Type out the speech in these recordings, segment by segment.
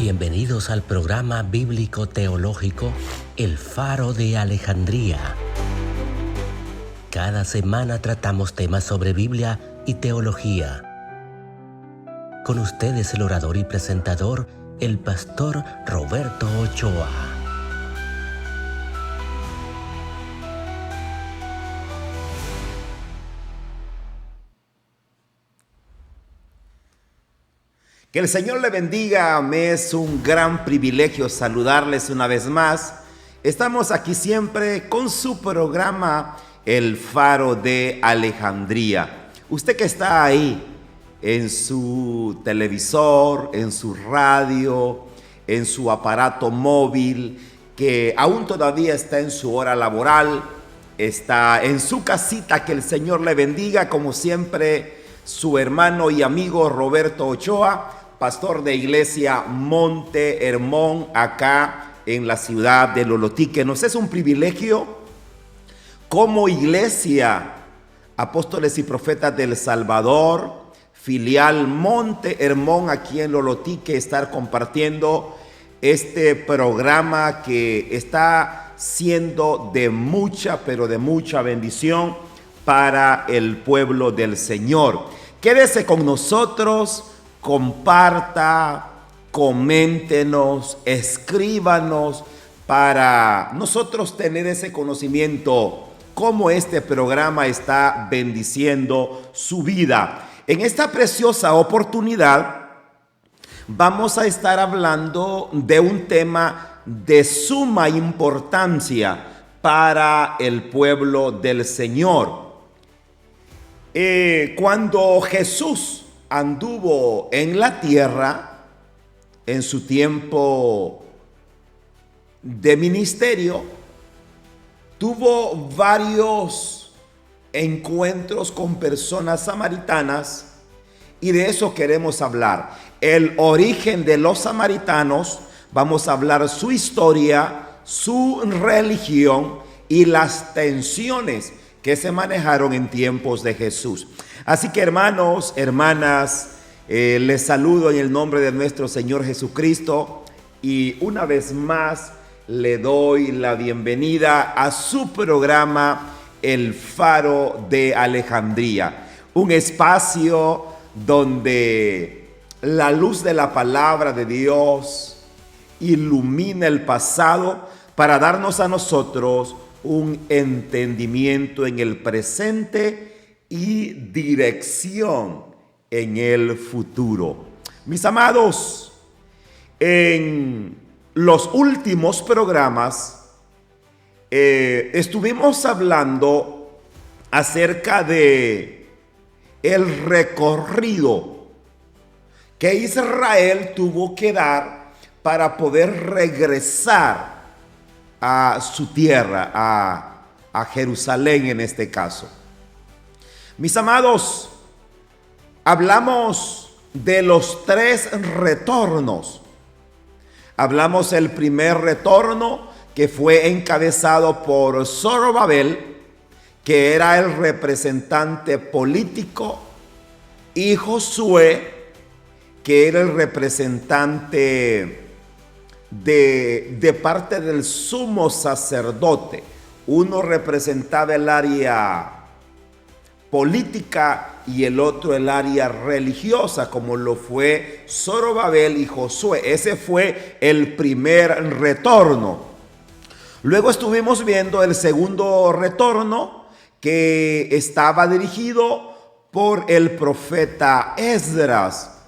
Bienvenidos al programa bíblico teológico El Faro de Alejandría. Cada semana tratamos temas sobre Biblia y teología. Con ustedes el orador y presentador, el pastor Roberto Ochoa. Que el Señor le bendiga. Me es un gran privilegio saludarles una vez más. Estamos aquí siempre con su programa El Faro de Alejandría. Usted que está ahí en su televisor, en su radio, en su aparato móvil, que aún todavía está en su hora laboral, está en su casita, que el Señor le bendiga. Como siempre, su hermano y amigo Roberto Ochoa, pastor de Iglesia Monte Hermón, acá en la ciudad de Lolotique. Nos es un privilegio como Iglesia Apóstoles y Profetas del Salvador, filial Monte Hermón, aquí en Lolotique, estar compartiendo este programa que está siendo de mucha, pero de mucha bendición para el pueblo del Señor. Quédese con nosotros. Comparta, coméntenos, escríbanos para nosotros tener ese conocimiento, cómo este programa está bendiciendo su vida. En esta preciosa oportunidad vamos a estar hablando de un tema de suma importancia para el pueblo del Señor. Cuando Jesús anduvo en la tierra, en su tiempo de ministerio, tuvo varios encuentros con personas samaritanas, y de eso queremos hablar. El origen de los samaritanos, vamos a hablar su historia, su religión y las tensiones que se manejaron en tiempos de Jesús. Así que, hermanos, hermanas, les saludo en el nombre de nuestro Señor Jesucristo, y una vez más le doy la bienvenida a su programa El Faro de Alejandría, un espacio donde la luz de la palabra de Dios ilumina el pasado para darnos a nosotros un entendimiento en el presente y dirección en el futuro. Mis amados, en los últimos programas estuvimos hablando acerca de el recorrido que Israel tuvo que dar para poder regresar a su tierra, a Jerusalén en este caso. Mis amados, hablamos de los 3 retornos. Hablamos el primer retorno, que fue encabezado por Zorobabel, que era el representante político, y Josué, que era el representante de parte del sumo sacerdote. Uno representaba el área política y el otro el área religiosa, como lo fue Zorobabel y Josué. Ese fue el primer retorno. Luego estuvimos viendo el segundo retorno, que estaba dirigido por el profeta Esdras.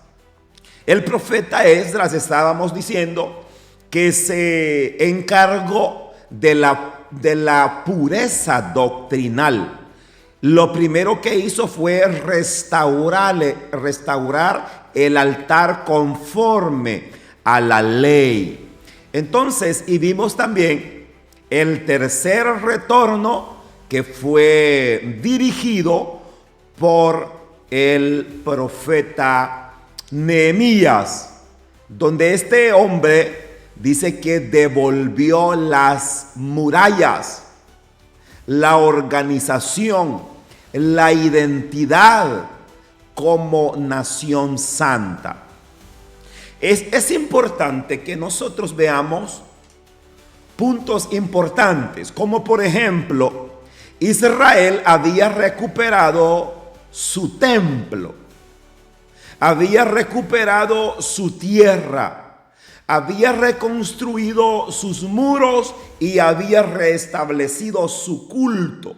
El profeta Esdras, estábamos diciendo, que se encargó de la pureza doctrinal. Lo primero que hizo fue restaurar el altar conforme a la ley. Entonces, y vimos también el tercer retorno, que fue dirigido por el profeta Nehemías, donde este hombre dice que devolvió las murallas, la organización, la identidad como nación santa. Es importante que nosotros veamos puntos importantes, como por ejemplo, Israel había recuperado su templo, había recuperado su tierra, había reconstruido sus muros y había restablecido su culto.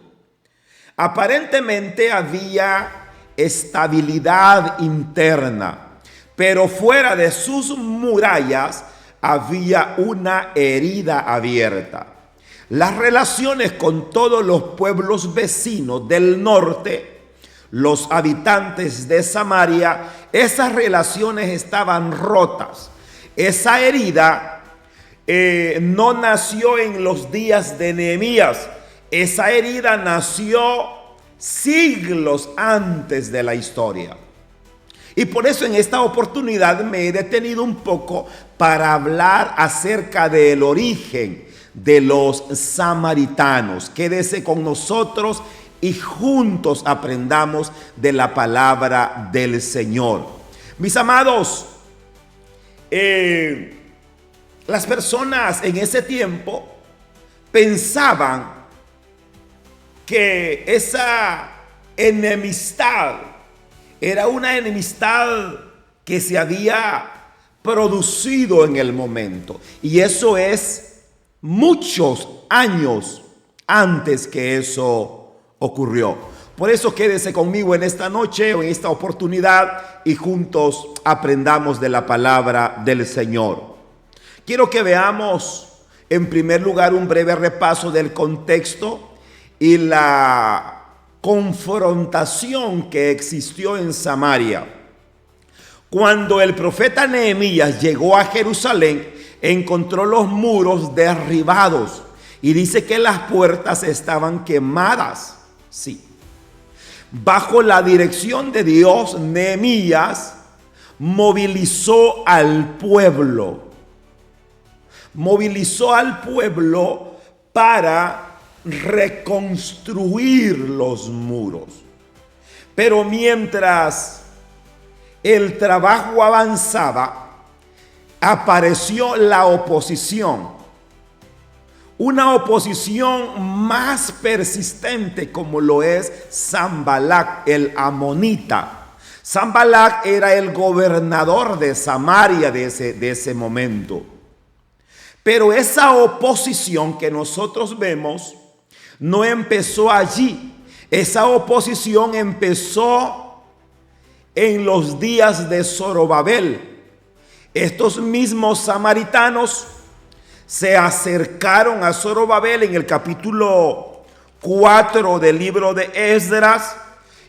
Aparentemente había estabilidad interna, pero fuera de sus murallas había una herida abierta. Las relaciones con todos los pueblos vecinos del norte, los habitantes de Samaria, esas relaciones estaban rotas. Esa herida no nació en los días de Nehemías. Esa herida nació siglos antes de la historia. Y por eso en esta oportunidad me he detenido un poco para hablar acerca del origen de los samaritanos. Quédese con nosotros y juntos aprendamos de la palabra del Señor. Mis amados, las personas en ese tiempo pensaban que esa enemistad era una enemistad que se había producido en el momento. Y eso es muchos años antes que eso ocurrió. Por eso quédese conmigo en esta noche o en esta oportunidad y juntos aprendamos de la palabra del Señor. Quiero que veamos en primer lugar un breve repaso del contexto y la confrontación que existió en Samaria. Cuando el profeta Nehemías llegó a Jerusalén, encontró los muros derribados y dice que las puertas estaban quemadas. Sí. Bajo la dirección de Dios, Nehemías movilizó al pueblo. Movilizó al pueblo para reconstruir los muros. Pero mientras el trabajo avanzaba, apareció la oposición. Una oposición más persistente como lo es Sanbalat el amonita. Sanbalat era el gobernador de Samaria de ese momento. Pero esa oposición que nosotros vemos no empezó allí. Esa oposición empezó en los días de Zorobabel. Estos mismos samaritanos se acercaron a Zorobabel en el capítulo 4 del libro de Esdras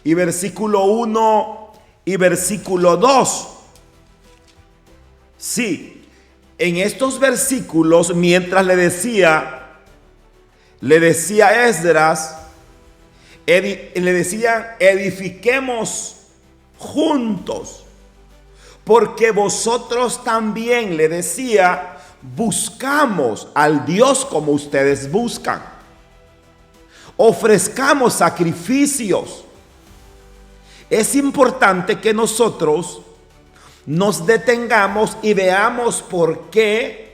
y versículo 1 y versículo 2. Sí, en estos versículos, mientras le decía Esdras, le decían: edifiquemos juntos, porque vosotros también, le decía, buscamos al Dios como ustedes buscan. Ofrezcamos sacrificios. Es importante que nosotros nos detengamos y veamos por qué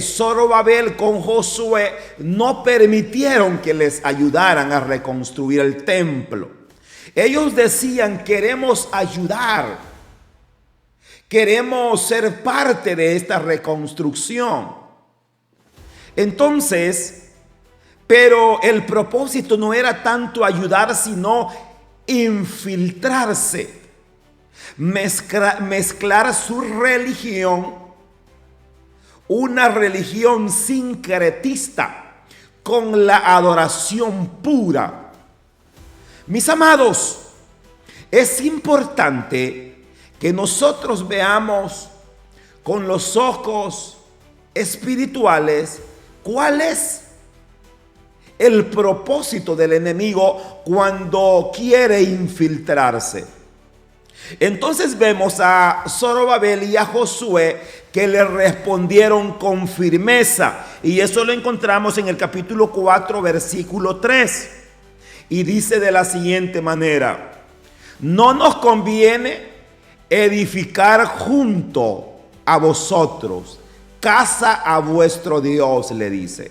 Zorobabel con Josué no permitieron que les ayudaran a reconstruir el templo. Ellos decían: queremos ayudar, queremos ser parte de esta reconstrucción. Entonces, pero el propósito no era tanto ayudar, sino infiltrarse, mezclar su religión, una religión sincretista, con la adoración pura. Mis amados, es importante que nosotros veamos con los ojos espirituales cuál es el propósito del enemigo cuando quiere infiltrarse. Entonces vemos a Zorobabel y a Josué que le respondieron con firmeza, y eso lo encontramos en el capítulo 4 versículo 3, y dice de la siguiente manera: no nos conviene edificar junto a vosotros casa a vuestro Dios, le dice,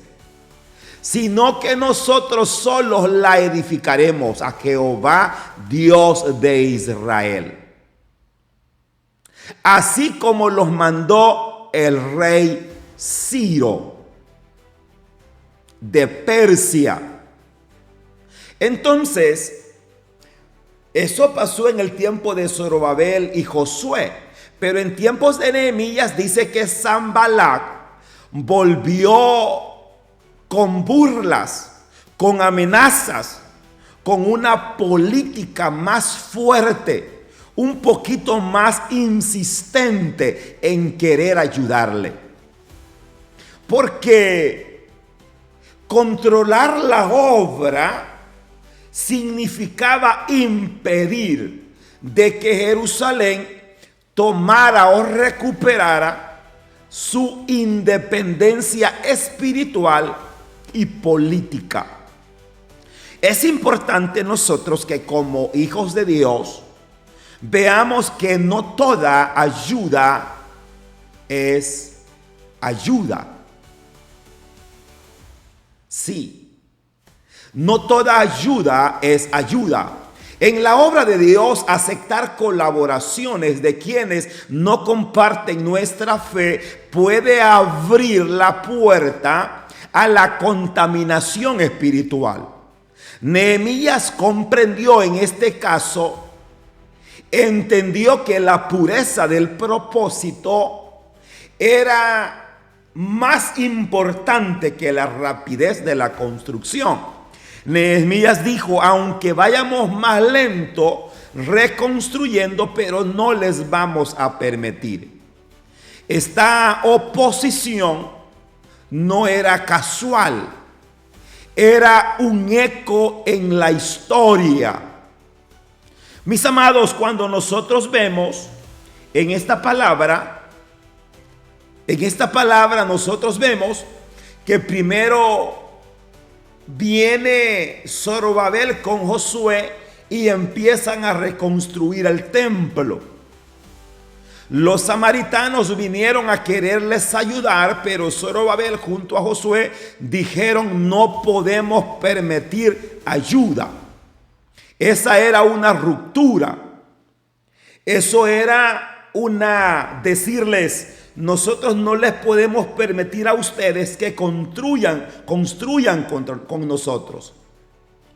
sino que nosotros solos la edificaremos a Jehová, Dios de Israel. Así como los mandó el rey Ciro de Persia. Entonces, eso pasó en el tiempo de Zorobabel y Josué. Pero en tiempos de Nehemías dice que Sanbalat volvió con burlas, con amenazas, con una política más fuerte, un poquito más insistente en querer ayudarle. Porque controlar la obra significaba impedir de que Jerusalén tomara o recuperara su independencia espiritual y política. Es importante nosotros que como hijos de Dios veamos que no toda ayuda es ayuda. Sí, no toda ayuda es ayuda. En la obra de Dios, aceptar colaboraciones de quienes no comparten nuestra fe puede abrir la puerta a la contaminación espiritual. Nehemías comprendió en este caso, entendió que la pureza del propósito era más importante que la rapidez de la construcción. Nehemías dijo, aunque vayamos más lento reconstruyendo, pero no les vamos a permitir. Esta oposición no era casual, era un eco en la historia. Mis amados, cuando nosotros vemos en esta palabra nosotros vemos que primero viene Zorobabel con Josué y empiezan a reconstruir el templo. Los samaritanos vinieron a quererles ayudar, pero Zorobabel junto a Josué dijeron: no podemos permitir ayuda. Esa era una ruptura. Eso era decirles: nosotros no les podemos permitir a ustedes que construyan con nosotros.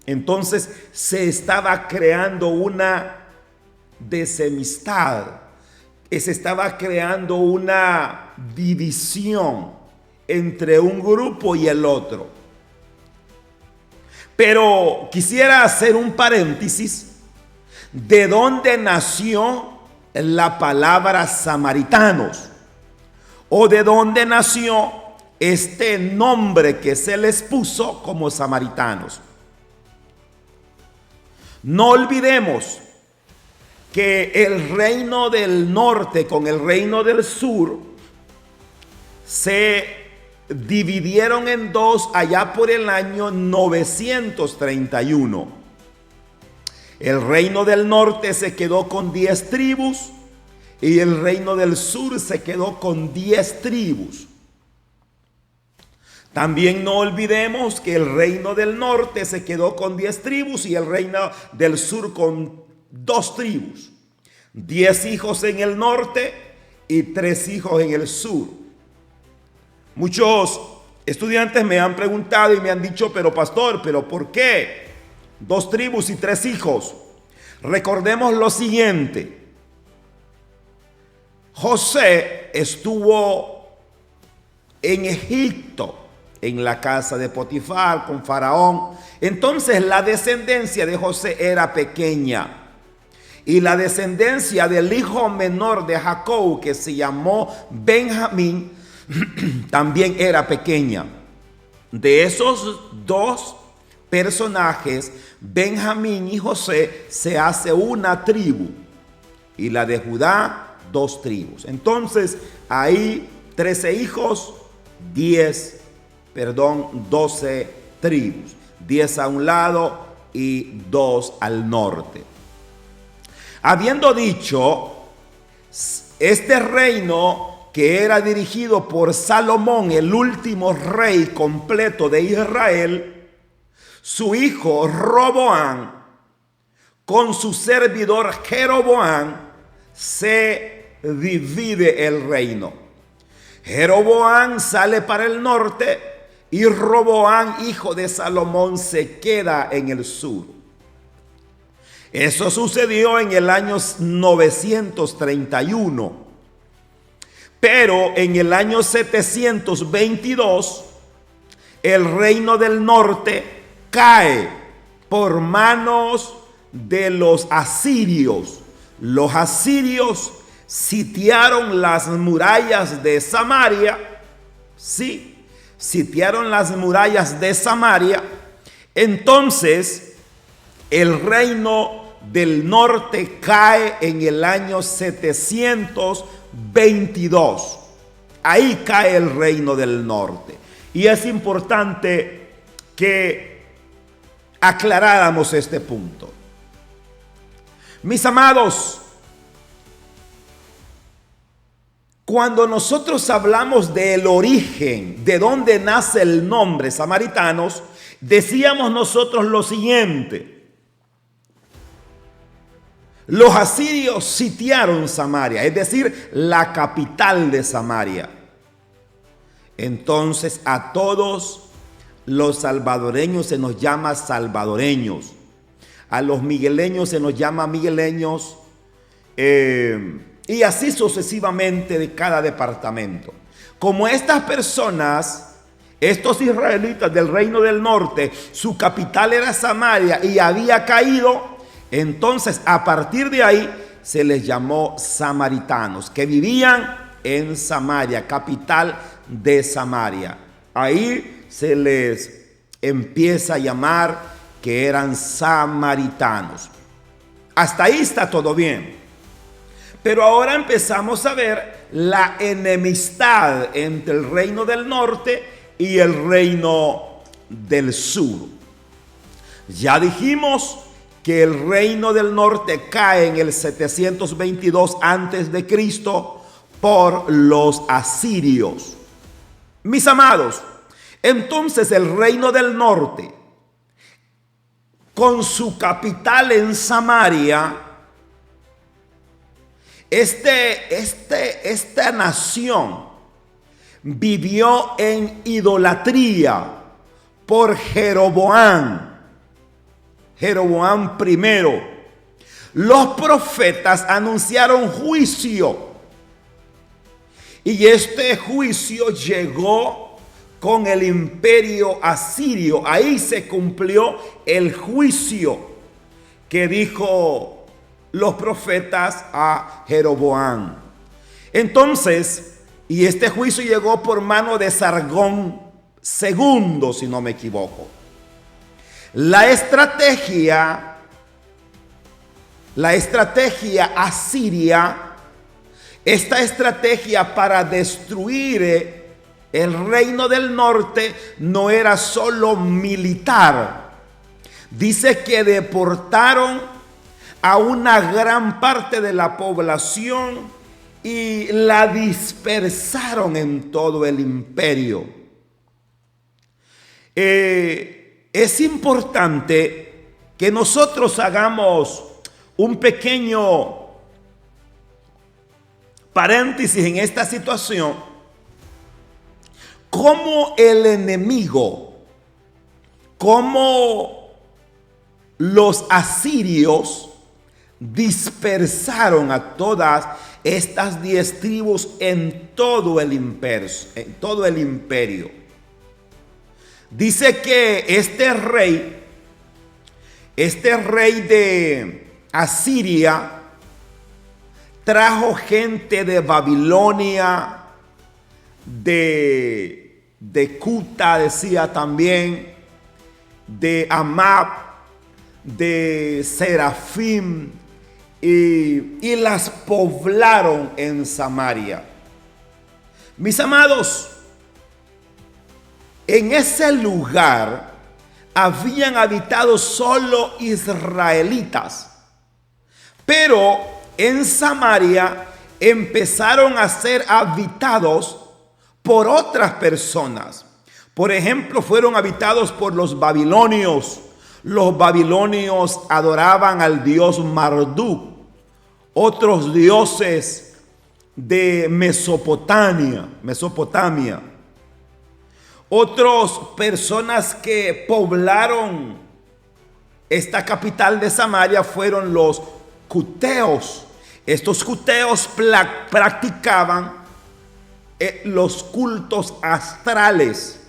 Entonces se estaba creando una desamistad, se estaba creando una división entre un grupo y el otro. Pero quisiera hacer un paréntesis. ¿De dónde nació la palabra samaritanos? ¿O de dónde nació este nombre que se les puso como samaritanos? No olvidemos que el reino del norte con el reino del sur se dividieron en dos allá por el año 931. El reino del norte se quedó con 10 tribus y el reino del sur se quedó con 10 tribus. También no olvidemos que el reino del norte se quedó con 10 tribus y el reino del sur con 2 tribus. 10 hijos en el norte y 3 hijos en el sur. Muchos estudiantes me han preguntado y me han dicho: pero pastor, ¿pero por qué 2 tribus y 3 hijos? Recordemos lo siguiente. José estuvo en Egipto, en la casa de Potifar con Faraón. Entonces la descendencia de José era pequeña. Y la descendencia del hijo menor de Jacob, que se llamó Benjamín, también era pequeña. De esos 2 personajes, Benjamín y José, se hace una tribu. Y la de Judá, 2 tribus. Entonces, ahí 13 hijos, 12 tribus. 10 a un lado y 2 al norte. Habiendo dicho Este reino, que era dirigido por Salomón, el último rey completo de Israel, su hijo Roboam, con su servidor Jeroboam, se divide el reino. Jeroboam sale para el norte y Roboam, hijo de Salomón, se queda en el sur. Eso sucedió en el año 931. Pero en el año 722, el reino del norte cae por manos de los asirios. Los asirios sitiaron las murallas de Samaria. Sí, sitiaron las murallas de Samaria. Entonces, el reino del norte cae en el año 722. Ahí cae el reino del norte. Y es importante que aclaráramos este punto. Mis amados, cuando nosotros hablamos del origen, de dónde nace el nombre samaritanos, decíamos nosotros lo siguiente: los asirios sitiaron Samaria, es decir, la capital de Samaria. Entonces a todos los salvadoreños se nos llama salvadoreños, a los migueleños se nos llama migueleños, y así sucesivamente de cada departamento. Como estas personas, estos israelitas del reino del norte, su capital era Samaria y había caído, entonces a partir de ahí se les llamó samaritanos, que vivían en Samaria, capital de Samaria. Ahí se les empieza a llamar que eran samaritanos. Hasta ahí está todo bien. Pero ahora empezamos a ver la enemistad entre el reino del norte y el reino del sur. Ya dijimos que el reino del norte cae en el 722 antes de Cristo por los asirios. Mis amados, entonces el reino del norte, con su capital en Samaria, esta nación vivió en idolatría por Jeroboam I. Los profetas anunciaron juicio y este juicio llegó con el imperio asirio. Ahí se cumplió el juicio que dijo los profetas a Jeroboam. Entonces, y este juicio llegó por mano de Sargón II, si no me equivoco. La estrategia asiria, esta estrategia para destruir el reino del norte, no era solo militar. Dice que deportaron a una gran parte de la población y la dispersaron en todo el imperio. Es importante que nosotros hagamos un pequeño paréntesis en esta situación. Cómo el enemigo, cómo los asirios dispersaron a todas estas 10 tribus en todo el imperio. Dice que este rey de Asiria trajo gente de Babilonia, de Cuta, decía también, de Amab, de Serafim, y las poblaron en Samaria. Mis amados, en ese lugar habían habitado solo israelitas, pero en Samaria empezaron a ser habitados por otras personas. Por ejemplo, fueron habitados por los babilonios. Los babilonios adoraban al dios Marduk, otros dioses de Mesopotamia. Otras personas que poblaron esta capital de Samaria fueron los cuteos. Estos cuteos practicaban los cultos astrales.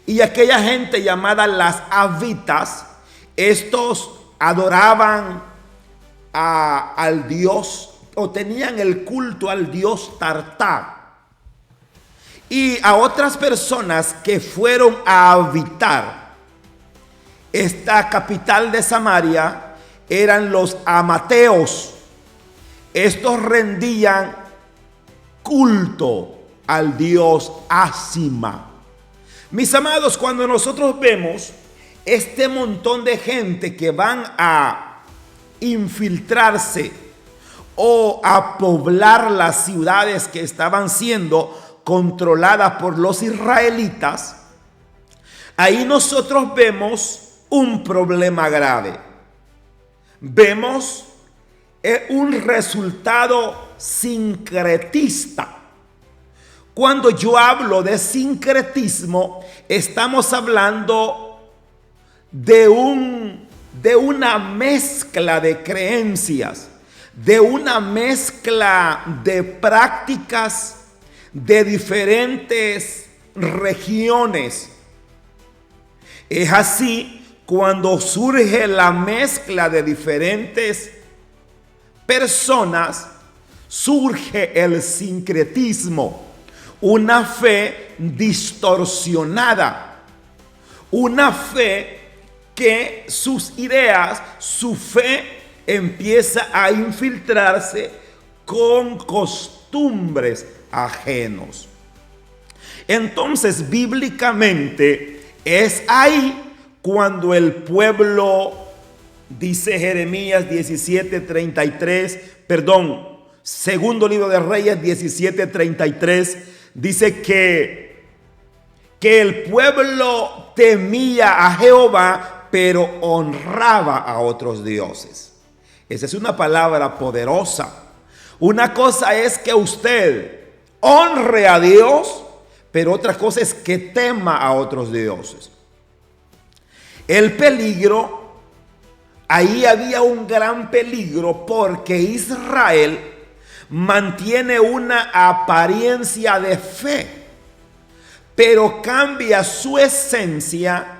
Y aquella gente llamada las havitas, estos adoraban al dios, o tenían el culto al dios Tartá. Y a otras personas que fueron a habitar esta capital de Samaria eran los amateos. Estos rendían culto al dios Asima. Mis amados, cuando nosotros vemos este montón de gente que van a infiltrarse o a poblar las ciudades que estaban siendo controladas por los israelitas, ahí nosotros vemos un problema grave. Vemos un resultado sincretista. Cuando yo hablo de sincretismo, estamos hablando de una mezcla de creencias, de una mezcla de prácticas de diferentes regiones. Es así cuando surge la mezcla de diferentes personas, surge el sincretismo. Una fe distorsionada, una fe que sus ideas, su fe empieza a infiltrarse con costumbres ajenos. Entonces, bíblicamente, es ahí cuando el pueblo, dice Jeremías 17:33, segundo libro de Reyes 17:33, dice que el pueblo temía a Jehová, pero honraba a otros dioses. Esa es una palabra poderosa. Una cosa es que usted honre a Dios, pero otra cosa es que tema a otros dioses. El peligro, ahí había un gran peligro, porque Israel mantiene una apariencia de fe, pero cambia su esencia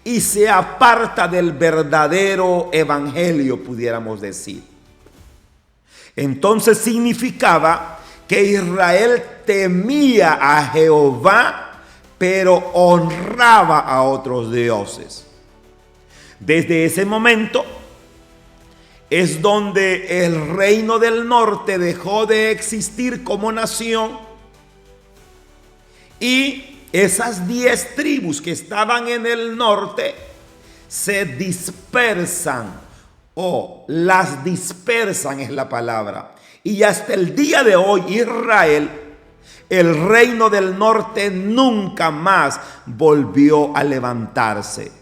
y se aparta del verdadero evangelio, pudiéramos decir. Entonces significaba que Israel temía a Jehová, pero honraba a otros dioses. Desde ese momento es donde el reino del norte dejó de existir como nación, y esas 10 tribus que estaban en el norte se dispersan, o las dispersan es la palabra. Y hasta el día de hoy Israel, el reino del norte, nunca más volvió a levantarse.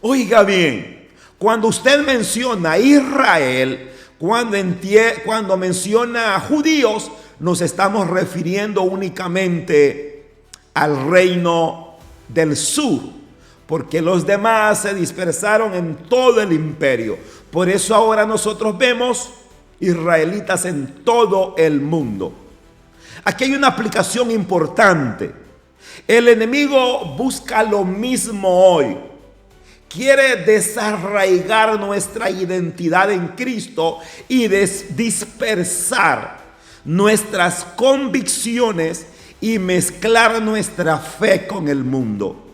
Oiga bien, cuando usted menciona Israel, cuando menciona a judíos, nos estamos refiriendo únicamente al reino del sur, porque los demás se dispersaron en todo el imperio. Por eso ahora nosotros vemos israelitas en todo el mundo. Aquí hay una aplicación importante. El enemigo busca lo mismo hoy. Quiere desarraigar nuestra identidad en Cristo y dispersar nuestras convicciones y mezclar nuestra fe con el mundo.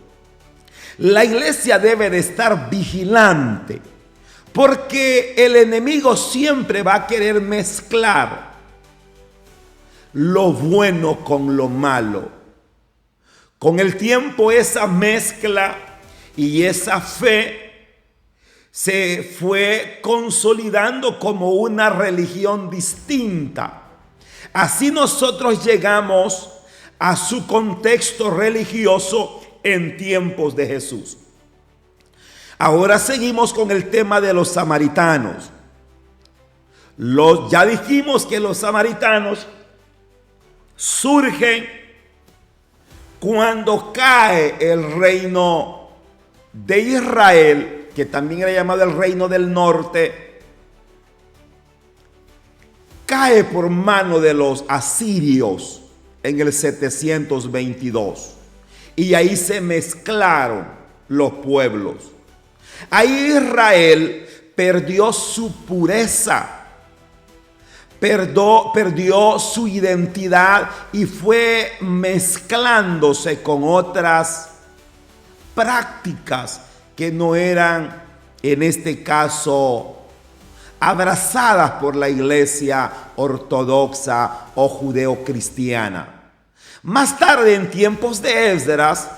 La iglesia debe de estar vigilante, porque el enemigo siempre va a querer mezclar lo bueno con lo malo. Con el tiempo esa mezcla y esa fe se fue consolidando como una religión distinta. Así nosotros llegamos a su contexto religioso en tiempos de Jesús. Ahora seguimos con el tema de los samaritanos. Ya dijimos que los samaritanos surgen cuando cae el reino de Israel, que también era llamado el reino del norte, cae por mano de los asirios en el 722. Y ahí se mezclaron los pueblos. Ahí Israel perdió su pureza, perdió su identidad y fue mezclándose con otras prácticas que no eran, en este caso, abrazadas por la iglesia ortodoxa o judeocristiana. Más tarde, en tiempos de Esdras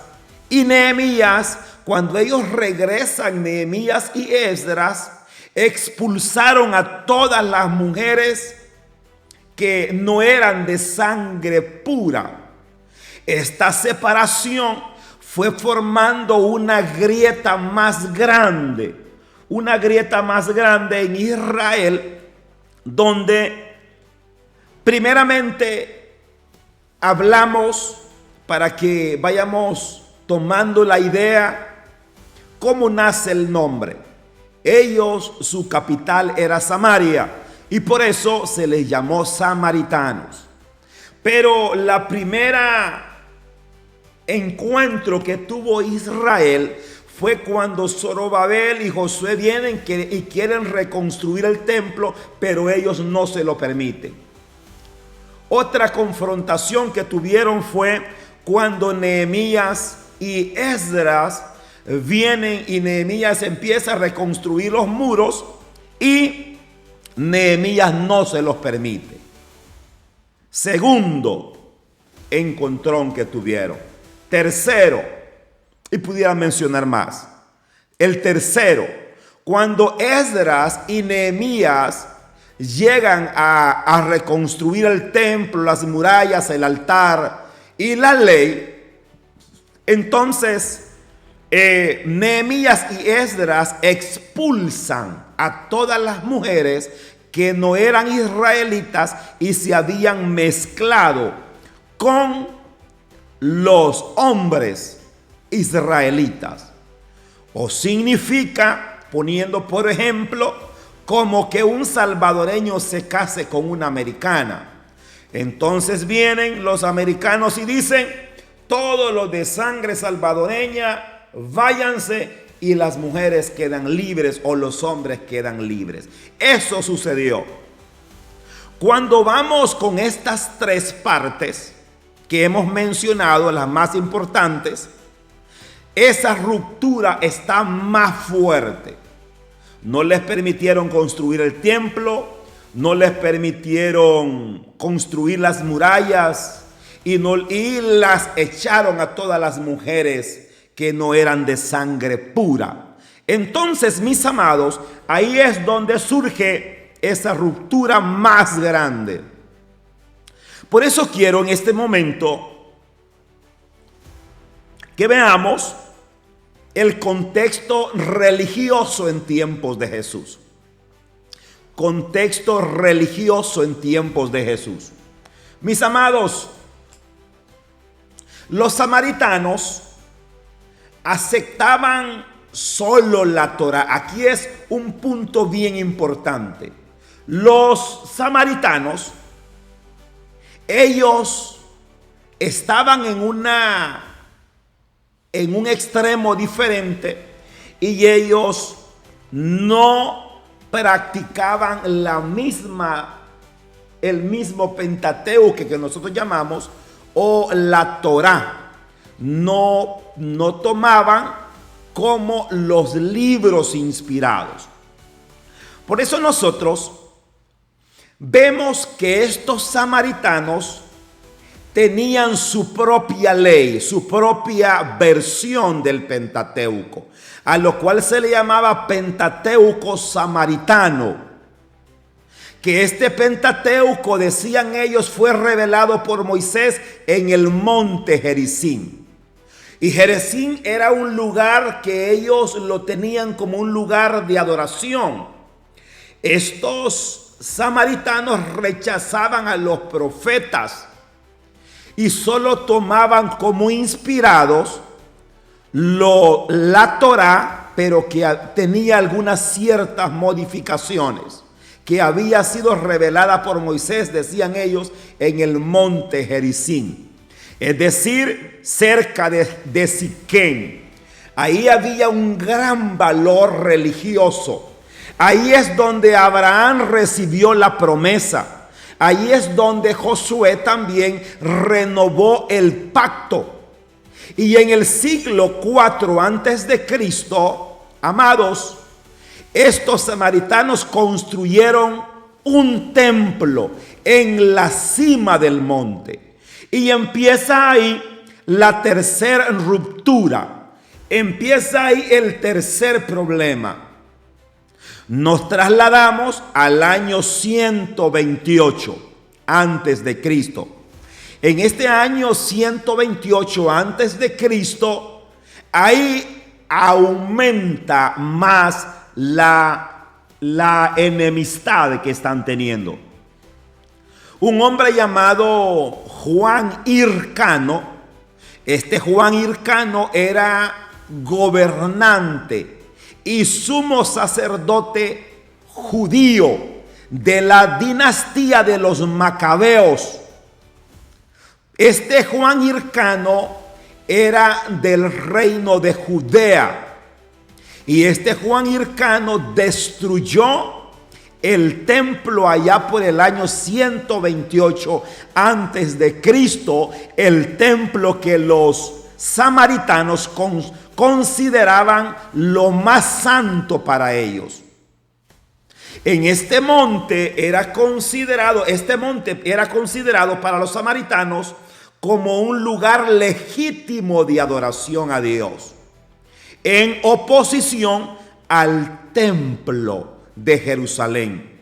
y Nehemías, cuando ellos regresan, Nehemías y Esdras expulsaron a todas las mujeres que no eran de sangre pura. Esta separación fue formando una grieta más grande en Israel, donde primeramente hablamos, para que vayamos tomando la idea, cómo nace el nombre. Ellos, su capital era Samaria, y por eso se les llamó samaritanos. Pero la primera encuentro que tuvo Israel fue cuando Zorobabel y Josué vienen y quieren reconstruir el templo, pero ellos no se lo permiten. Otra confrontación que tuvieron fue cuando Nehemías y Esdras vienen, y Nehemías empieza a reconstruir los muros y Nehemías no se los permite. Segundo encontrón que tuvieron. Tercero, y pudiera mencionar más. El tercero, cuando Esdras y Nehemías llegan a reconstruir el templo, las murallas, el altar y la ley, entonces Nehemías y Esdras expulsan a todas las mujeres que no eran israelitas y se habían mezclado con los hombres israelitas. O significa, poniendo por ejemplo, como que un salvadoreño se case con una americana. Entonces vienen los americanos y dicen: todos los de sangre salvadoreña, váyanse, y las mujeres quedan libres o los hombres quedan libres. Eso sucedió. Cuando vamos con estas tres partes que hemos mencionado, las más importantes, esa ruptura está más fuerte. No les permitieron construir el templo, no les permitieron construir las murallas y las echaron a todas las mujeres que no eran de sangre pura. Entonces, mis amados, ahí es donde surge esa ruptura más grande. Por eso quiero en este momento que veamos el contexto religioso en tiempos de Jesús. Contexto religioso en tiempos de Jesús. Mis amados, los samaritanos aceptaban solo la Torá. Aquí es un punto bien importante. Los samaritanos, ellos estaban en un extremo diferente, y ellos no practicaban el mismo Pentateuco que nosotros llamamos, o la Torá. No tomaban como los libros inspirados. Por eso nosotros vemos que estos samaritanos tenían su propia ley, su propia versión del Pentateuco. a lo cual se le llamaba Pentateuco samaritano, que este Pentateuco, decían ellos, fue revelado por Moisés en el monte Gerizim. Y Gerizim era un lugar que ellos lo tenían como un lugar de adoración. Estos samaritanos rechazaban a los profetas y solo tomaban como inspirados la Torá, pero que tenía algunas ciertas modificaciones, que había sido revelada por Moisés, decían ellos, en el monte Gerizim, es decir, cerca de Siquén. Ahí había un gran valor religioso. Ahí es donde Abraham recibió la promesa. Ahí es donde Josué también renovó el pacto. Y en el siglo IV antes de Cristo, amados, estos samaritanos construyeron un templo en la cima del monte. Y empieza ahí la tercera ruptura. Empieza ahí el tercer problema. Nos trasladamos al año 128 antes de Cristo. En este año 128 antes de Cristo, ahí aumenta más la enemistad que están teniendo. Un hombre llamado Juan Hircano, este Juan Hircano era gobernante y sumo sacerdote judío de la dinastía de los Macabeos. Este Juan Hircano era del reino de Judea. Y este Juan Hircano destruyó el templo allá por el año 128 antes de Cristo, el templo que los samaritanos consideraban lo más santo para ellos. En este monte era considerado para los samaritanos como un lugar legítimo de adoración a Dios, en oposición al templo de Jerusalén.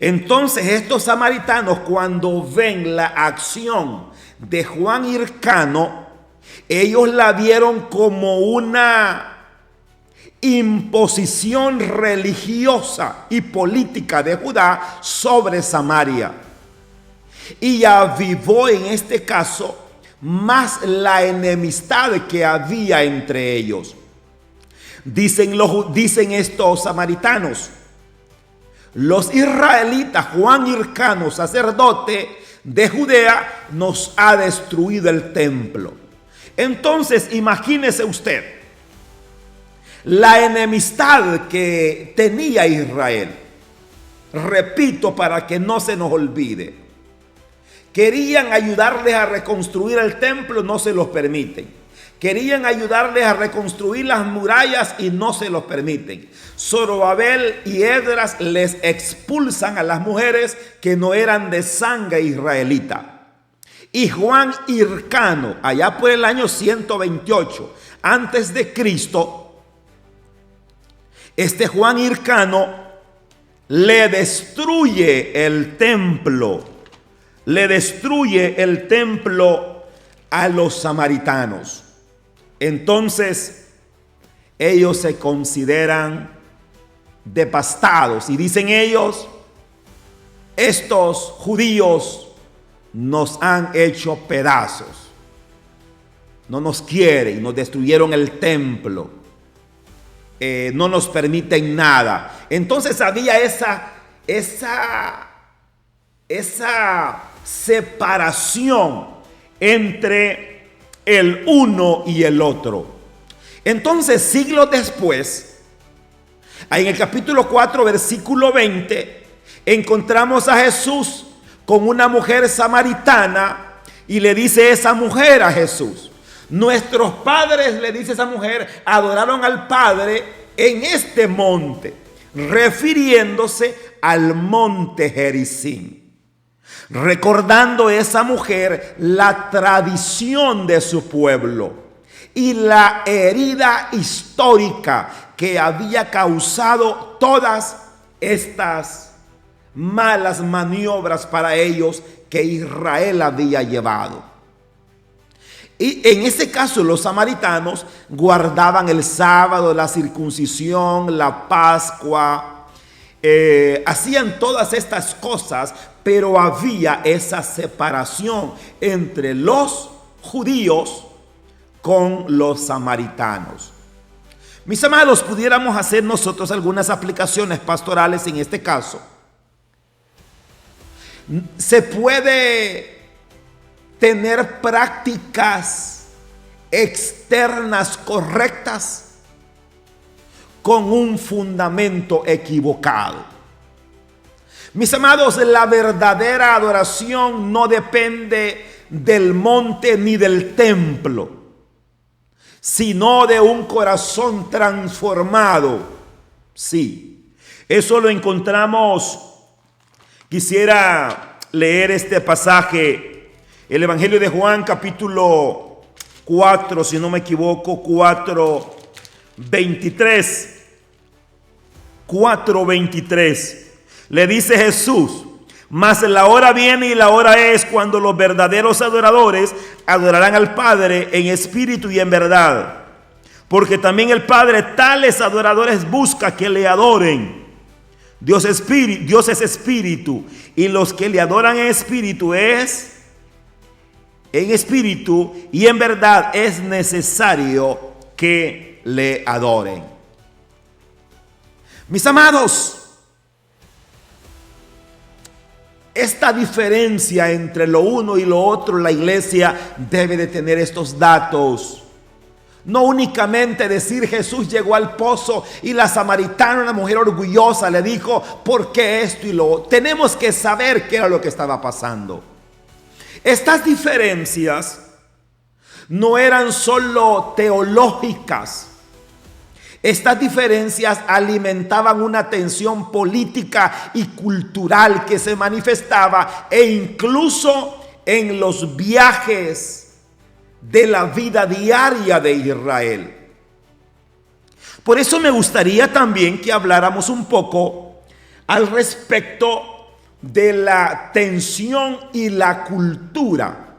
Entonces estos samaritanos, cuando ven la acción de Juan Hircano, ellos la vieron como una imposición religiosa y política de Judá sobre Samaria. Y avivó en este caso más la enemistad que había entre ellos. Dicen estos samaritanos: los israelitas, Juan Hircano, sacerdote de Judea, nos ha destruido el templo. Entonces, imagínese usted la enemistad que tenía Israel. Repito, para que no se nos olvide. Querían ayudarles a reconstruir el templo, no se los permiten. Querían ayudarles a reconstruir las murallas y no se los permiten. Zorobabel y Esdras les expulsan a las mujeres que no eran de sangre israelita. Y Juan Hircano, allá por el año 128 antes de Cristo, este Juan Hircano le destruye el templo. Le destruye el templo a los samaritanos. Entonces ellos se consideran devastados y dicen ellos: estos judíos nos han hecho pedazos, no nos quieren, nos destruyeron el templo, no nos permiten nada. Entonces había esa separación entre el uno y el otro. Entonces, siglos después, en el capítulo 4, versículo 20, encontramos a Jesús con una mujer samaritana y le dice esa mujer a Jesús: nuestros padres, le dice esa mujer, adoraron al Padre en este monte, refiriéndose al monte Gerizim. Recordando esa mujer la tradición de su pueblo y la herida histórica que había causado todas estas malas maniobras para ellos que Israel había llevado. Y en ese caso los samaritanos guardaban el sábado, la circuncisión, la Pascua, hacían todas estas cosas, pero había esa separación entre los judíos con los samaritanos. Mis amados, pudiéramos hacer nosotros algunas aplicaciones pastorales en este caso. Se puede tener prácticas externas correctas con un fundamento equivocado. Mis amados, la verdadera adoración no depende del monte ni del templo, sino de un corazón transformado. Sí, eso lo encontramos. Quisiera leer este pasaje, el Evangelio de Juan, capítulo 4, si no me equivoco, 4:23. 4:23. Le dice Jesús: mas la hora viene y la hora es cuando los verdaderos adoradores adorarán al Padre en espíritu y en verdad. Porque también el Padre tales adoradores busca que le adoren. Dios es espíritu, y los que le adoran en espíritu y en verdad es necesario que le adoren. Mis amados, esta diferencia entre lo uno y lo otro, la iglesia debe de tener estos datos. No únicamente decir Jesús llegó al pozo y la samaritana, una mujer orgullosa, le dijo ¿por qué esto y lo otro? Tenemos que saber qué era lo que estaba pasando. Estas diferencias no eran solo teológicas. Estas diferencias alimentaban una tensión política y cultural que se manifestaba e incluso en los viajes de la vida diaria de Israel. Por eso me gustaría también que habláramos un poco al respecto de la tensión y la cultura.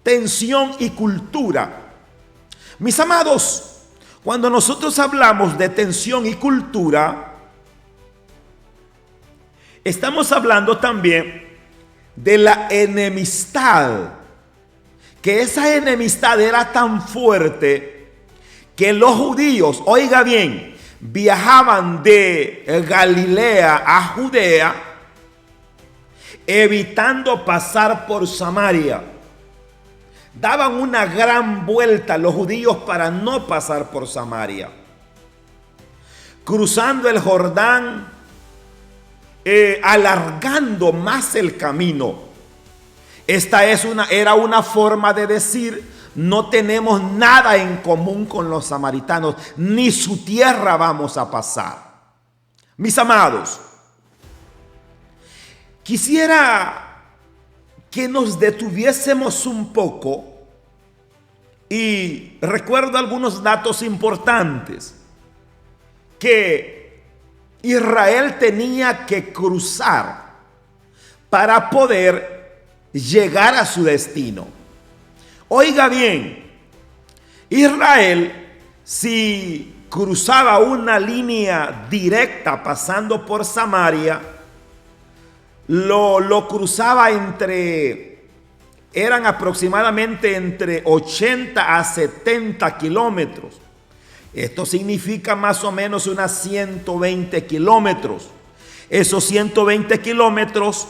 Tensión y cultura. Mis amados, cuando nosotros hablamos de tensión y cultura, estamos hablando también de la enemistad. Que esa enemistad era tan fuerte que los judíos, oiga bien, viajaban de Galilea a Judea, evitando pasar por Samaria. Daban una gran vuelta los judíos para no pasar por Samaria, cruzando el Jordán, alargando más el camino. Esta era una forma de decir: no tenemos nada en común con los samaritanos, ni su tierra vamos a pasar. Mis amados, quisiera que nos detuviésemos un poco y recuerdo algunos datos importantes que Israel tenía que cruzar para poder llegar a su destino. Oiga bien, Israel, si cruzaba una línea directa pasando por Samaria, lo cruzaba eran aproximadamente entre 80 a 70 kilómetros. Esto significa más o menos unas 120 kilómetros. Esos 120 kilómetros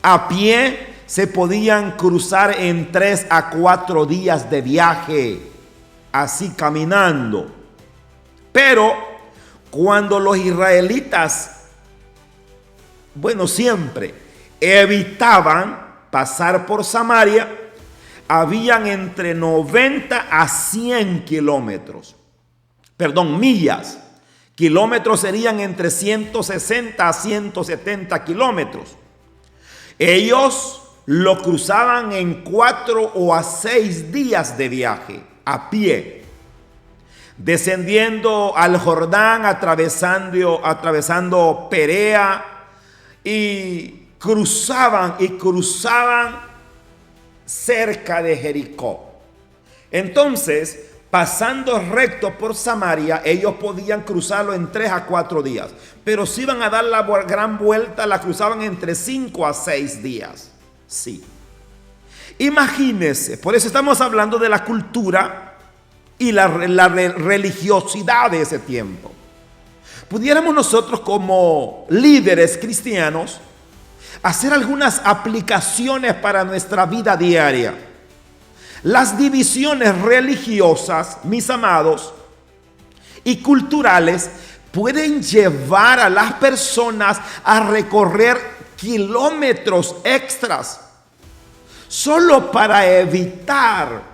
a pie se podían cruzar en 3 a 4 días de viaje, así caminando. Pero cuando los israelitas, siempre evitaban pasar por Samaria, habían entre 90 a 100 kilómetros. Millas. Kilómetros serían entre 160 a 170 kilómetros. Ellos lo cruzaban en 4 o a 6 días de viaje a pie. descendiendo al Jordán, atravesando Perea, y cruzaban cerca de Jericó. Entonces, pasando recto por Samaria, ellos podían cruzarlo en 3 a 4 días. Pero si iban a dar la gran vuelta, la cruzaban entre 5 a 6 días. Sí. Imagínense, por eso estamos hablando de la cultura y la religiosidad de ese tiempo. Pudiéramos nosotros como líderes cristianos hacer algunas aplicaciones para nuestra vida diaria. Las divisiones religiosas, mis amados, y culturales pueden llevar a las personas a recorrer kilómetros extras solo para evitar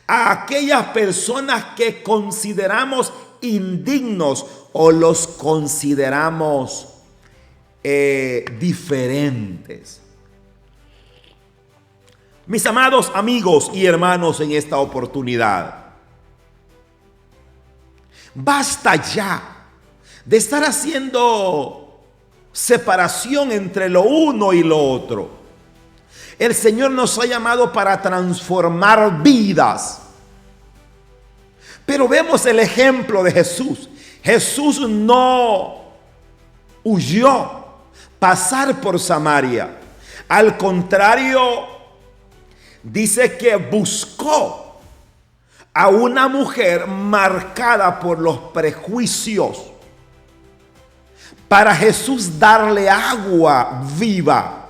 a aquellas personas que consideramos indignos o los consideramos diferentes. Mis amados amigos y hermanos, en esta oportunidad, basta ya de estar haciendo separación entre lo uno y lo otro. El Señor nos ha llamado para transformar vidas. Pero vemos el ejemplo de Jesús. Jesús no huyó pasar por Samaria. Al contrario, dice que buscó a una mujer marcada por los prejuicios para Jesús darle agua viva.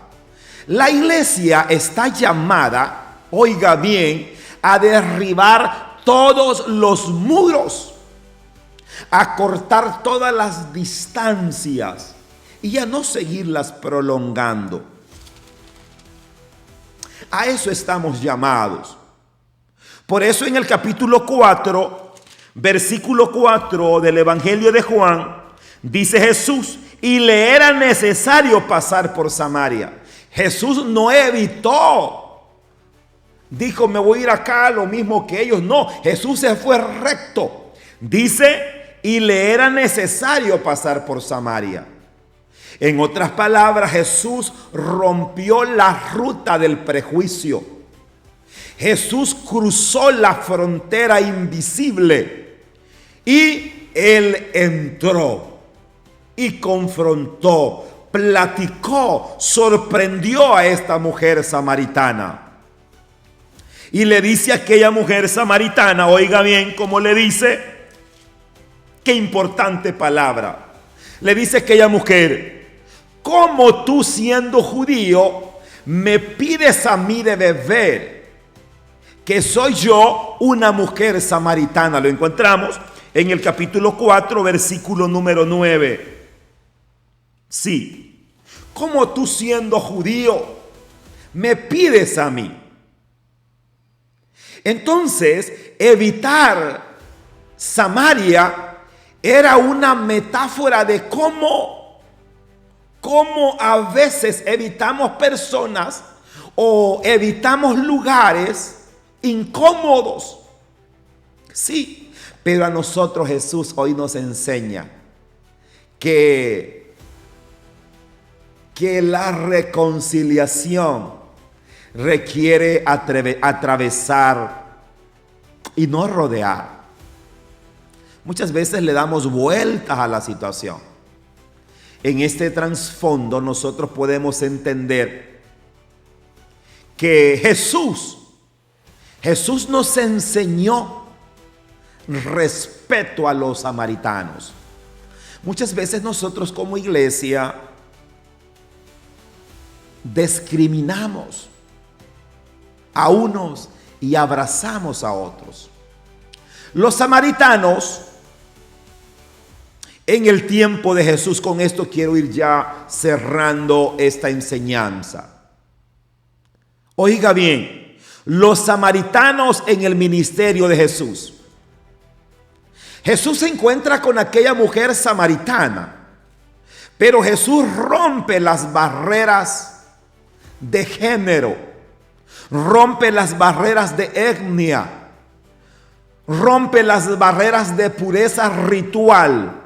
La iglesia está llamada, oiga bien, a derribar todos los muros, a cortar todas las distancias y a no seguirlas prolongando. A eso estamos llamados. Por eso en el capítulo 4, versículo 4 del Evangelio de Juan, dice Jesús, y le era necesario pasar por Samaria. Jesús no evitó, dijo, me voy a ir acá, lo mismo que ellos. No, Jesús se fue recto. Dice, y le era necesario pasar por Samaria. En otras palabras, Jesús rompió la ruta del prejuicio. Jesús cruzó la frontera invisible y Él entró y confrontó, platicó, sorprendió a esta mujer samaritana. Y le dice a aquella mujer samaritana, oiga bien cómo le dice, qué importante palabra. Le dice a aquella mujer, ¿cómo tú siendo judío me pides a mí de beber? Que soy yo una mujer samaritana. Lo encontramos en el capítulo 4, versículo número 9. Sí, ¿cómo tú siendo judío me pides a mí? Entonces, evitar Samaria era una metáfora de cómo a veces evitamos personas o evitamos lugares incómodos. Sí, pero a nosotros Jesús hoy nos enseña que la reconciliación requiere atravesar y no rodear. Muchas veces le damos vueltas a la situación. En este trasfondo nosotros podemos entender que Jesús nos enseñó respeto a los samaritanos. Muchas veces nosotros como iglesia discriminamos a unos y abrazamos a otros. Los samaritanos en el tiempo de Jesús, con esto quiero ir ya cerrando esta enseñanza. Oiga bien, los samaritanos en el ministerio de Jesús. Jesús se encuentra con aquella mujer samaritana, pero Jesús rompe las barreras de género, rompe las barreras de etnia, rompe las barreras de pureza ritual.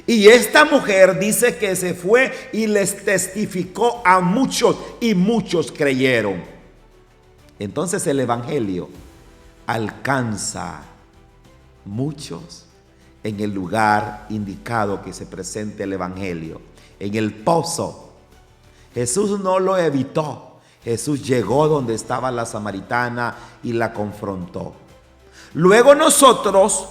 Y esta mujer dice que se fue y les testificó a muchos y muchos creyeron. Entonces el evangelio alcanza muchos en el lugar indicado que se presente el evangelio, en el pozo. Jesús no lo evitó. Jesús llegó donde estaba la samaritana y la confrontó. Luego nosotros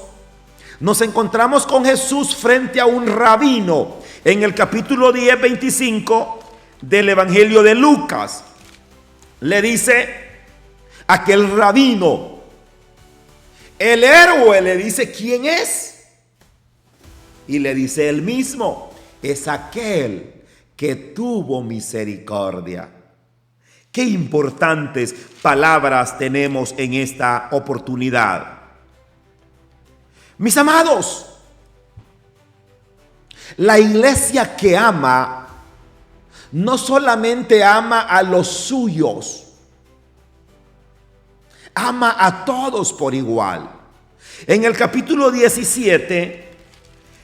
nos encontramos con Jesús frente a un rabino en el capítulo 10, 25 del Evangelio de Lucas. Le dice aquel rabino, el héroe, le dice, ¿quién es? Y le dice él mismo, es aquel que tuvo misericordia. Qué importantes palabras tenemos en esta oportunidad. Mis amados, la iglesia que ama, no solamente ama a los suyos, ama a todos por igual. En el capítulo 17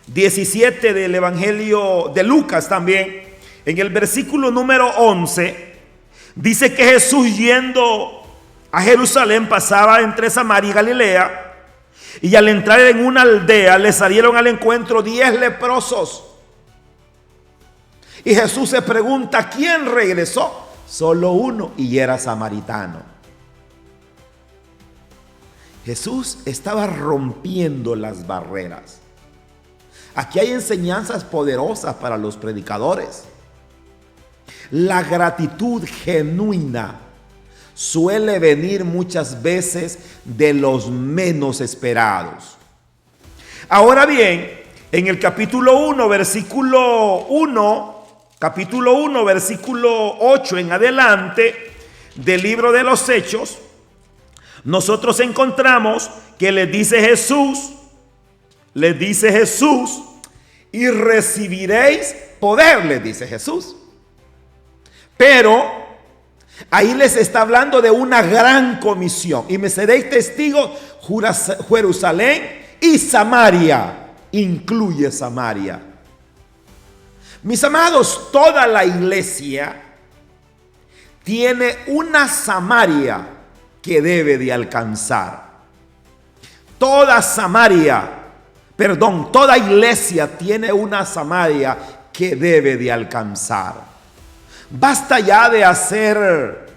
del Evangelio de Lucas también, en el versículo número 11, dice que Jesús, yendo a Jerusalén, pasaba entre Samaria y Galilea. Y al entrar en una aldea le salieron al encuentro 10 leprosos. Y Jesús se pregunta, ¿quién regresó? Solo uno, y era samaritano. Jesús estaba rompiendo las barreras. Aquí hay enseñanzas poderosas para los predicadores. La gratitud genuina suele venir muchas veces de los menos esperados. Ahora bien, en el capítulo 1, versículo 8 en adelante del libro de los Hechos, nosotros encontramos que les dice Jesús, y recibiréis poder, les dice Jesús. Pero ahí les está hablando de una gran comisión. Y me seréis testigos Jerusalén y Samaria. Incluye Samaria. Mis amados, toda la iglesia tiene una Samaria que debe de alcanzar. Toda iglesia tiene una Samaria que debe de alcanzar. Basta ya de hacer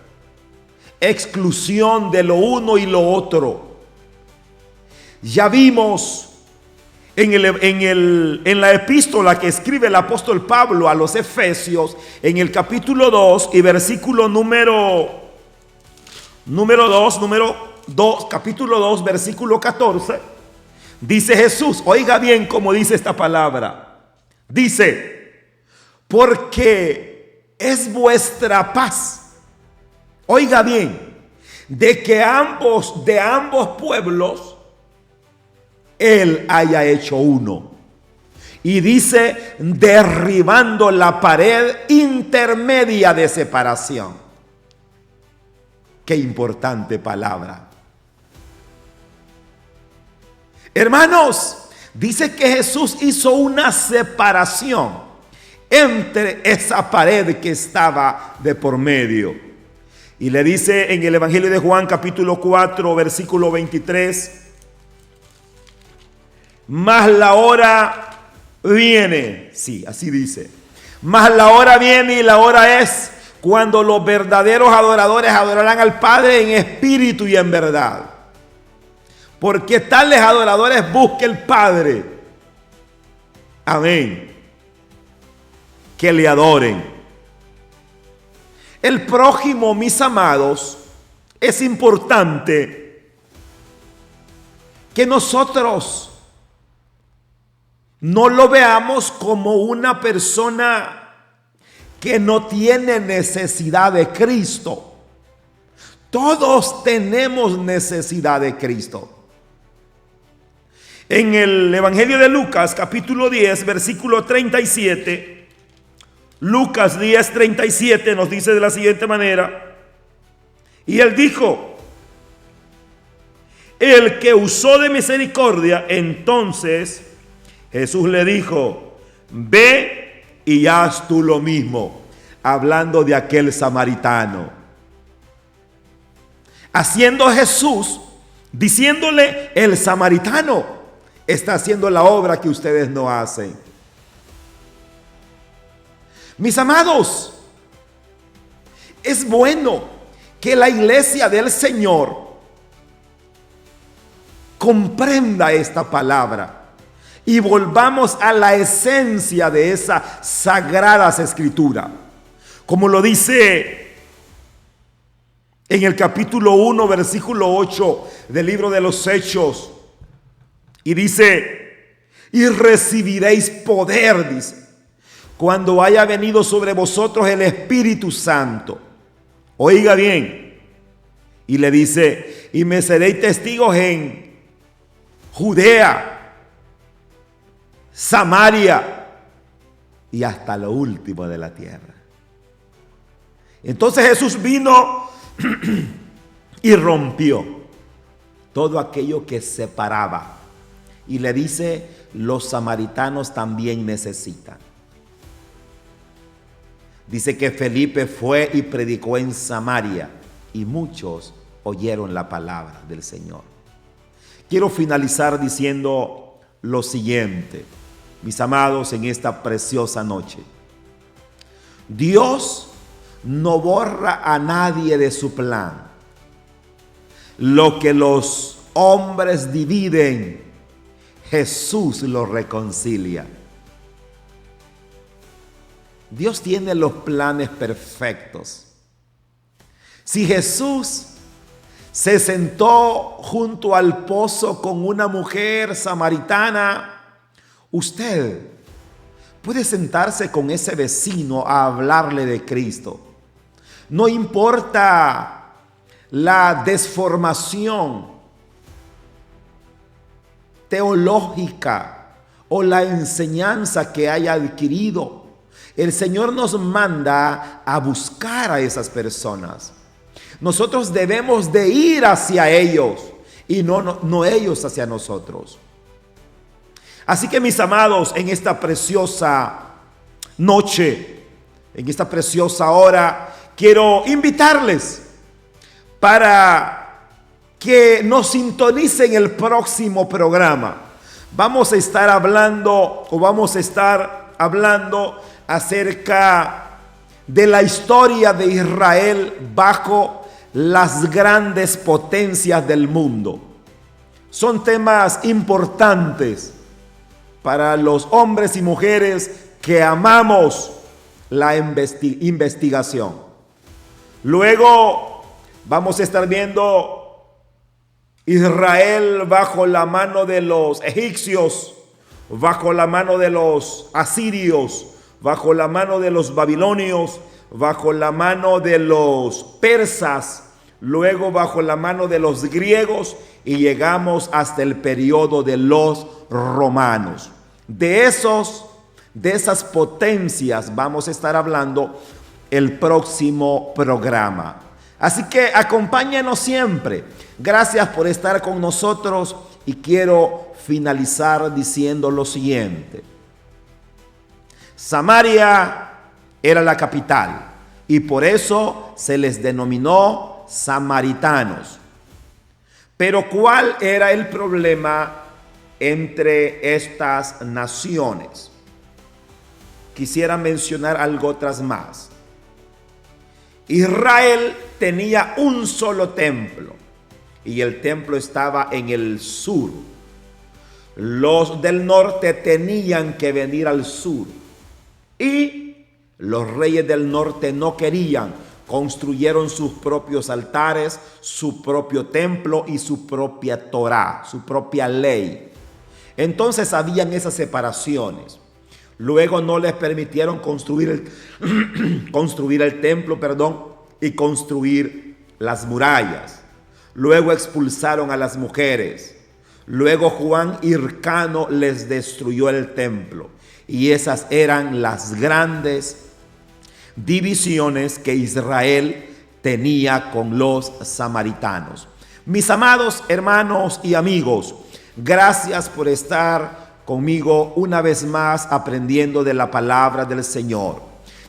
exclusión de lo uno y lo otro. Ya vimos en la epístola que escribe el apóstol Pablo a los Efesios, en el capítulo 2 y versículo capítulo 2, versículo 14, dice Jesús, oiga bien cómo dice esta palabra. Dice, porque es vuestra paz, oiga bien, de que de ambos pueblos Él haya hecho uno. Y dice, derribando la pared intermedia de separación. Qué importante palabra. Hermanos, dice que Jesús hizo una separación entre esa pared que estaba de por medio. Y le dice en el Evangelio de Juan capítulo 4 versículo 23, mas la hora viene, sí, así dice, mas la hora viene y la hora es cuando los verdaderos adoradores adorarán al Padre en espíritu y en verdad. Porque tales adoradores busca el Padre. Amén. Que le adoren. El prójimo, mis amados, es importante que nosotros no lo veamos como una persona que no tiene necesidad de Cristo. Todos tenemos necesidad de Cristo. En el Evangelio de Lucas, capítulo 10, versículo 37, Lucas 10, 37 nos dice de la siguiente manera, y él dijo, el que usó de misericordia. Entonces Jesús le dijo: ve y haz tú lo mismo, hablando de aquel samaritano. Haciendo Jesús, diciéndole: el samaritano está haciendo la obra que ustedes no hacen. Mis amados, es bueno que la iglesia del Señor comprenda esta palabra y volvamos a la esencia de esas sagradas escrituras. Como lo dice en el capítulo 1, versículo 8 del libro de los Hechos. Y dice: y recibiréis poder, dice, cuando haya venido sobre vosotros el Espíritu Santo. Oiga bien. Y le dice: y me seréis testigos en Judea, Samaria y hasta lo último de la tierra. Entonces Jesús vino y rompió todo aquello que separaba. Y le dice: los samaritanos también necesitan. Dice que Felipe fue y predicó en Samaria y muchos oyeron la palabra del Señor. Quiero finalizar diciendo lo siguiente, mis amados, en esta preciosa noche. Dios no borra a nadie de su plan. Lo que los hombres dividen, Jesús lo reconcilia. Dios tiene los planes perfectos. Si Jesús se sentó junto al pozo con una mujer samaritana, usted puede sentarse con ese vecino a hablarle de Cristo. No importa la desformación teológica o la enseñanza que haya adquirido. El Señor nos manda a buscar a esas personas. Nosotros debemos de ir hacia ellos y no ellos hacia nosotros. Así que, mis amados, en esta preciosa noche, en esta preciosa hora, quiero invitarles para que nos sintonicen el próximo programa. Vamos a estar hablando acerca de la historia de Israel bajo las grandes potencias del mundo. Son temas importantes para los hombres y mujeres que amamos la investigación. Luego vamos a estar viendo Israel bajo la mano de los egipcios, bajo la mano de los asirios, bajo la mano de los babilonios, bajo la mano de los persas, luego bajo la mano de los griegos y llegamos hasta el periodo de los romanos. De esas potencias vamos a estar hablando el próximo programa. Así que acompáñanos siempre. Gracias por estar con nosotros y quiero finalizar diciendo lo siguiente. Samaria era la capital y por eso se les denominó samaritanos. Pero ¿cuál era el problema entre estas naciones? Quisiera mencionar algo otras más. Israel tenía un solo templo y el templo estaba en el sur. Los del norte tenían que venir al sur y los reyes del norte no querían. Construyeron sus propios altares, su propio templo y su propia Torá, su propia ley. Entonces habían esas separaciones. Luego no les permitieron construir el templo, y construir las murallas. Luego expulsaron a las mujeres. Luego Juan Hircano les destruyó el templo. Y esas eran las grandes divisiones que Israel tenía con los samaritanos. Mis amados hermanos y amigos, gracias por estar conmigo una vez más aprendiendo de la palabra del Señor.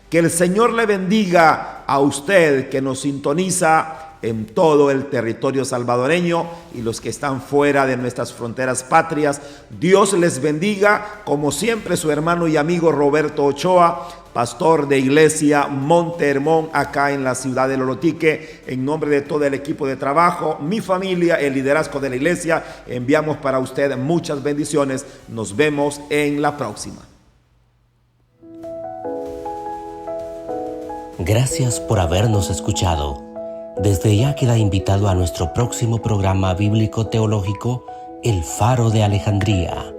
Que el Señor le bendiga a usted que nos sintoniza en todo el territorio salvadoreño y los que están fuera de nuestras fronteras patrias. Dios les bendiga. Como siempre, su hermano y amigo Roberto Ochoa, pastor de Iglesia Monte Hermón, acá en la ciudad de Lolotique. En nombre de todo el equipo de trabajo, mi familia, el liderazgo de la iglesia, enviamos para usted muchas bendiciones. Nos vemos en la próxima. Gracias por habernos escuchado. Desde ya queda invitado a nuestro próximo programa bíblico teológico, El Faro de Alejandría.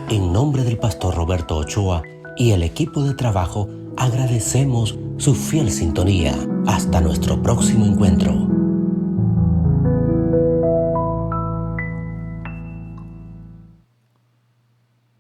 En nombre del pastor Roberto Ochoa y el equipo de trabajo, agradecemos su fiel sintonía. Hasta nuestro próximo encuentro.